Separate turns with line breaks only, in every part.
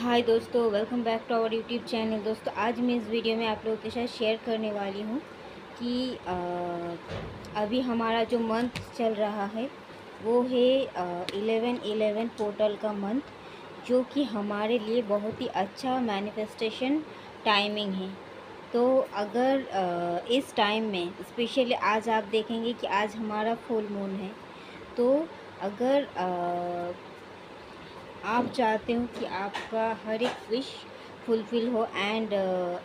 हाय दोस्तों, welcome back to our YouTube channel. दोस्तों, आज मैं इस वीडियो में आप लोगों के साथ शेयर करने वाली हूँ कि अभी हमारा जो मंथ चल रहा है वो है 11/11 पोर्टल का मंथ, जो कि हमारे लिए बहुत ही अच्छा मैनिफेस्टेशन टाइमिंग है। तो अगर इस टाइम में स्पेशली आज आप देखेंगे कि आज हमारा फुल मून है। तो अगर आप चाहते हो कि आपका हर एक विश फुलफ़िल हो एंड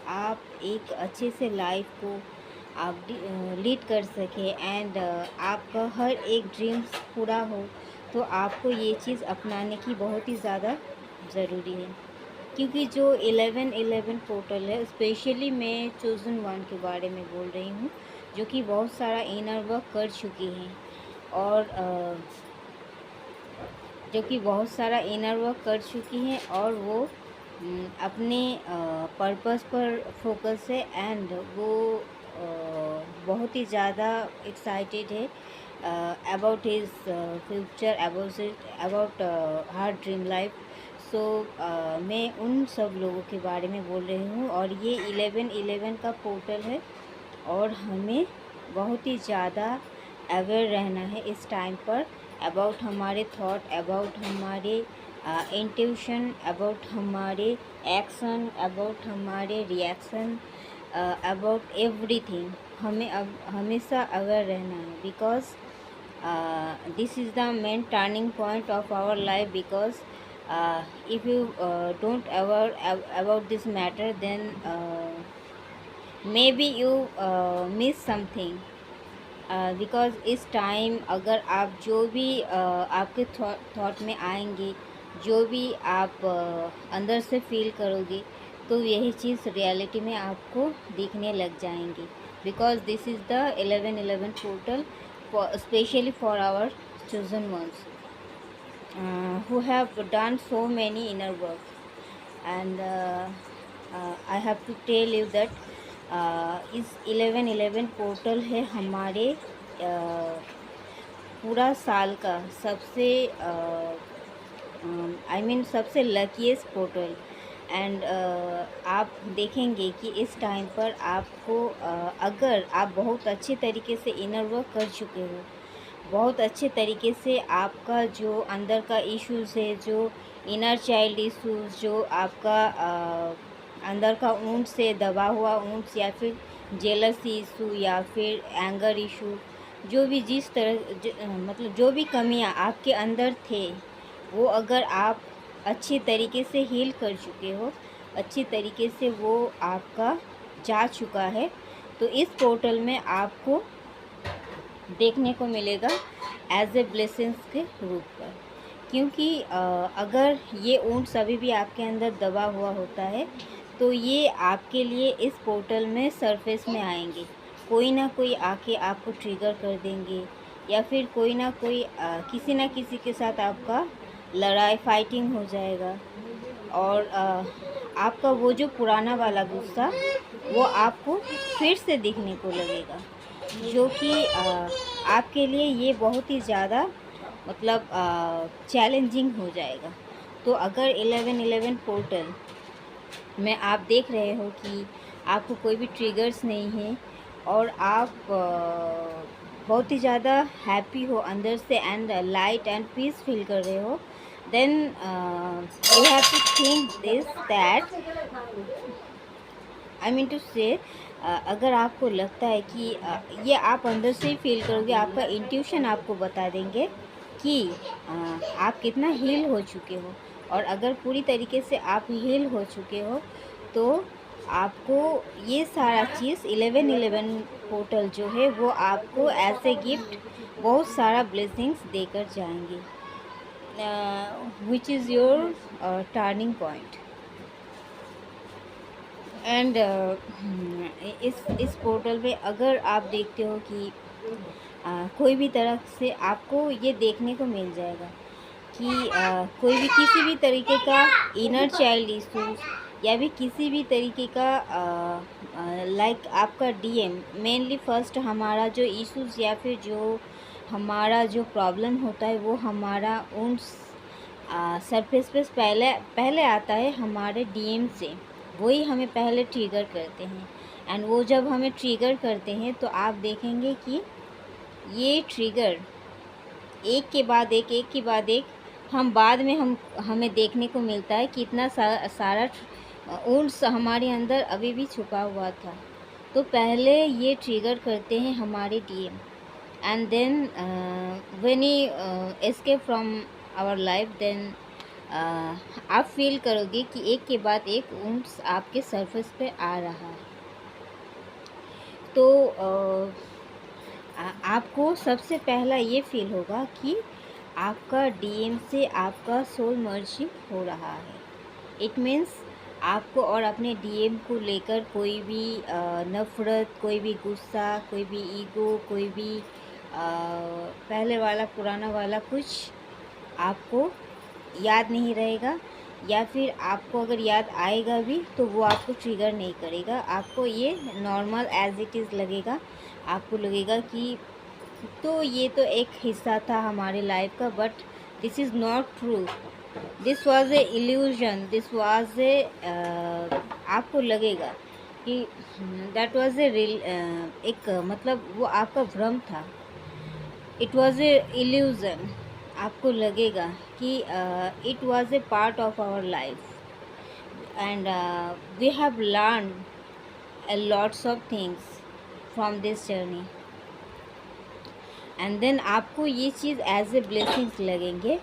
आप एक अच्छे से लाइफ को आप लीड कर सकें एंड आपका हर एक ड्रीम्स पूरा हो, तो आपको ये चीज़ अपनाने की बहुत ही ज़्यादा ज़रूरी है। क्योंकि जो 11/11 पोर्टल है, स्पेशली मैं चोज़न वन के बारे में बोल रही हूँ, जो कि बहुत सारा इनर वर्क कर चुकी हैं और जो कि बहुत सारा इनर वर्क कर चुकी हैं और वो अपने पर्पस पर फोकस है एंड वो बहुत ही ज़्यादा एक्साइटेड है about his future, about her dream life. So मैं उन सब लोगों के बारे में बोल रही हूँ और ये 11/11 का पोर्टल है और हमें बहुत ही ज़्यादा अवेयर रहना है इस टाइम पर अबाउट हमारे थॉट, अबाउट हमारे इंट्यूशन, अबाउट हमारे एक्शन, अबाउट हमारे रिएक्शन, अबाउट एवरीथिंग। हमें अब हमेशा अवेयर रहना है because this is the main turning point of our life. Because if you don't aware about this matter, then maybe you miss something। Because इस time अगर आप जो भी आपके थॉट में आएंगे, जो भी आप अंदर से फील करोगे, तो यही चीज़ रियलिटी में आपको दिखने लग जाएंगी। Because this is the 11/11 portal for specially for our chosen ones who have done so many inner work and I have to tell you that इस 11/11 पोर्टल है हमारे पूरा साल का सबसे सबसे लकीस्ट पोर्टल एंड आप देखेंगे कि इस टाइम पर आपको अगर आप बहुत अच्छे तरीके से इनर वर्क कर चुके हो, बहुत अच्छे तरीके से आपका जो अंदर का इश्यूज़ है, जो इनर चाइल्ड इश्यूज़, जो आपका अंदर का ऊँट से दबा हुआ ऊँट या फिर जेलसी इशू या फिर एंगर इशू, जो भी जिस तरह मतलब जो भी कमियां आपके अंदर थे, वो अगर आप अच्छी तरीके से हील कर चुके हो, अच्छी तरीके से वो आपका जा चुका है, तो इस पोर्टल में आपको देखने को मिलेगा एज ए ब्लेसिंग्स के रूप पर। क्योंकि अगर ये ऊँट अभी भी आपके अंदर दबा हुआ होता है, तो ये आपके लिए इस पोर्टल में सरफेस में आएंगे। कोई ना कोई आके आपको ट्रिगर कर देंगे या फिर कोई ना कोई किसी ना किसी के साथ आपका लड़ाई फाइटिंग हो जाएगा और आपका वो जो पुराना वाला गुस्सा वो आपको फिर से दिखने को लगेगा, जो कि आपके लिए ये बहुत ही ज़्यादा मतलब चैलेंजिंग हो जाएगा। तो अगर 11/11 पोर्टल में आप देख रहे हो कि आपको कोई भी ट्रिगर्स नहीं है और आप बहुत ही ज़्यादा हैप्पी हो अंदर से and light and peace feel कर रहे हो, then you have to think this that I mean to say अगर आपको लगता है कि ये आप अंदर से ही फील करोगे, आपका इंट्यूशन आपको बता देंगे कि आप कितना हील हो चुके हो। और अगर पूरी तरीके से आप हील हो चुके हो, तो आपको ये सारा चीज़ 11/11 पोर्टल जो है वो आपको एज ए गिफ्ट बहुत सारा ब्लेसिंग्स देकर जाएंगे, which is your turning point. And इस पोर्टल पे अगर आप देखते हो कि कोई भी तरह से आपको ये देखने को मिल जाएगा कि कोई भी किसी भी तरीके का इनर चाइल्ड इशूज़ या भी किसी भी तरीके का लाइक आपका डीएम, मेनली फर्स्ट हमारा जो इश्यूज़ या फिर जो हमारा जो प्रॉब्लम होता है वो हमारा उन सरफेस पे पहले पहले आता है हमारे डीएम से, वही हमें पहले ट्रिगर करते हैं। एंड वो जब हमें ट्रिगर करते हैं तो आप देखेंगे कि ये ट्रिगर एक के बाद एक के बाद एक हम बाद में हमें देखने को मिलता है कि इतना सारा ऊंट्स हमारे अंदर अभी भी छुपा हुआ था। तो पहले ये ट्रिगर करते हैं हमारे DM, and then when he escape from our life, then आप फील करोगे कि एक के बाद एक ऊंट्स आपके सरफेस पे आ रहा है। तो आपको सबसे पहला ये फील होगा कि आपका डीएम से आपका सोल मर्जिंग हो रहा है। इट मीन्स आपको और अपने डीएम को लेकर कोई भी नफ़रत, कोई भी गुस्सा, कोई भी ईगो, कोई भी पहले वाला पुराना वाला कुछ आपको याद नहीं रहेगा, या फिर आपको अगर याद आएगा भी तो वो आपको ट्रिगर नहीं करेगा। आपको ये नॉर्मल एज इट इज़ लगेगा। आपको लगेगा कि तो ये तो एक हिस्सा था हमारे लाइफ का, but this is not true, this was a illusion, this was a आपको लगेगा कि दैट वॉज ए रिल एक मतलब वो आपका भ्रम था, इट वॉज ए इल्यूजन। आपको लगेगा कि it was a part of our life, and we have learn a lots of things from this journey, and then आपको ये चीज़ एज ए ब्लेसिंग्स लगेंगे,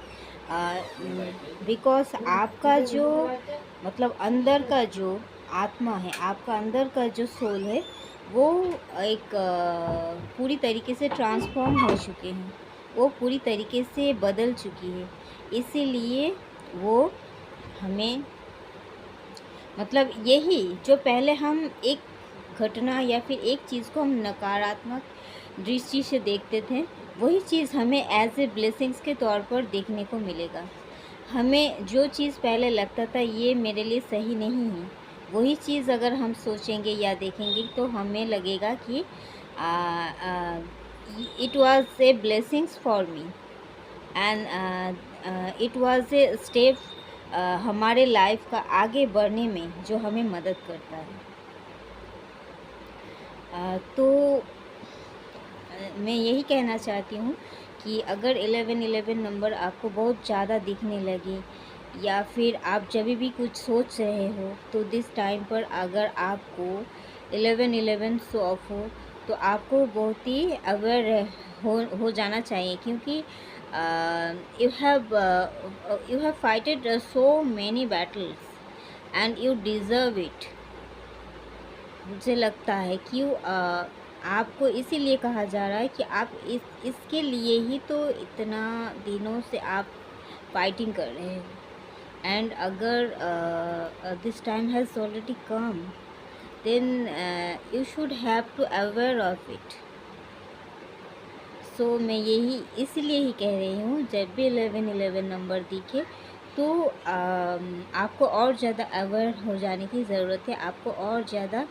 बिकॉज आपका जो मतलब अंदर का जो आत्मा है, आपका अंदर का जो सोल है, वो एक पूरी तरीके से ट्रांसफॉर्म हो चुके हैं, वो पूरी तरीके से बदल चुकी है। इसीलिए वो हमें मतलब यही जो पहले हम एक घटना या फिर एक चीज़ को हम नकारात्मक दृष्टि से देखते थे, वही चीज़ हमें एज ए ब्लेसिंग्स के तौर पर देखने को मिलेगा। हमें जो चीज़ पहले लगता था ये मेरे लिए सही नहीं है, वही चीज़ अगर हम सोचेंगे या देखेंगे तो हमें लगेगा कि it was a blessings for me, and it was a step हमारे लाइफ का आगे बढ़ने में जो हमें मदद करता है। तो मैं यही कहना चाहती हूँ कि अगर 1111 नंबर आपको बहुत ज़्यादा दिखने लगे, या फिर आप जब भी कुछ सोच रहे हो, तो दिस टाइम पर अगर आपको 1111 शो ऑफ हो तो आपको बहुत ही अवेयर हो जाना चाहिए, क्योंकि you have fighted so many battles and you deserve it। मुझे लगता है कि आपको इसीलिए कहा जा रहा है कि आप इसके लिए ही तो इतना दिनों से आप फाइटिंग कर रहे हो, एंड अगर this time has already come, then you should have to aware of it. So मैं यही इसलिए ही कह रही हूँ, जब भी 1111 नंबर दिखे तो आपको और ज़्यादा अवेयर हो जाने की ज़रूरत है, आपको और ज़्यादा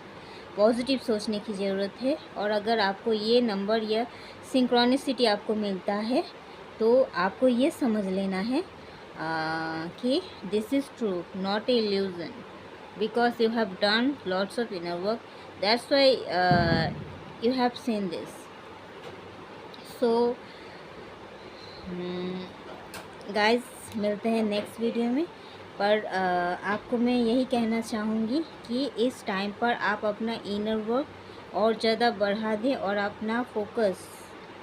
पॉजिटिव सोचने की ज़रूरत है। और अगर आपको ये नंबर या सिंक्रोनिसिटी आपको मिलता है तो आपको ये समझ लेना है कि this is true, not a illusion, because you have done lots of inner work, that's why you have seen this. So guys, मिलते हैं नेक्स्ट वीडियो में। पर आपको मैं यही कहना चाहूँगी कि इस टाइम पर आप अपना इनर वर्क और ज़्यादा बढ़ा दें और अपना फोकस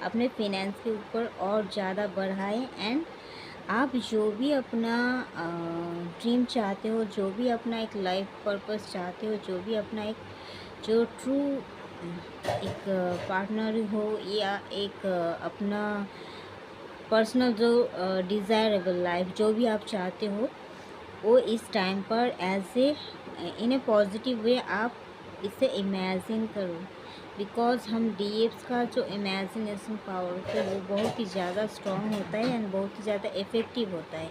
अपने फिनेंस के ऊपर और ज़्यादा बढ़ाएं, एंड आप जो भी अपना ड्रीम चाहते हो, जो भी अपना एक लाइफ पर्पस चाहते हो, जो भी अपना एक जो ट्रू एक पार्टनर हो या एक अपना पर्सनल जो डिज़ायरेबल लाइफ जो भी आप चाहते हो, वो इस टाइम पर as a in A positive way आप इसे इमेजिन करो। बिकॉज हम डीएप्स का जो इमेजिनेशन पावर होता है वो बहुत ही ज़्यादा स्ट्रॉन्ग होता है एंड बहुत ही ज़्यादा इफ़ेक्टिव होता है।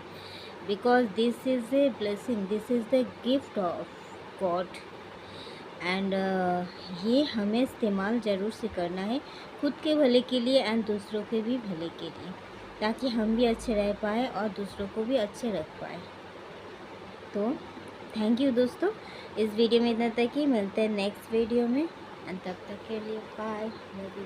Because this is a blessing, this is the gift of God, and ये हमें इस्तेमाल ज़रूर से करना है खुद के भले के लिए एंड दूसरों के भी भले के लिए। ताकि हम भी अच्छे रह पाए और दूसरों को भी अच्छे रख पाए। तो थैंक यू दोस्तों, इस वीडियो में इतना तक ही। मिलते हैं नेक्स्ट वीडियो में, एंड तब तक के लिए बाय, लव यू।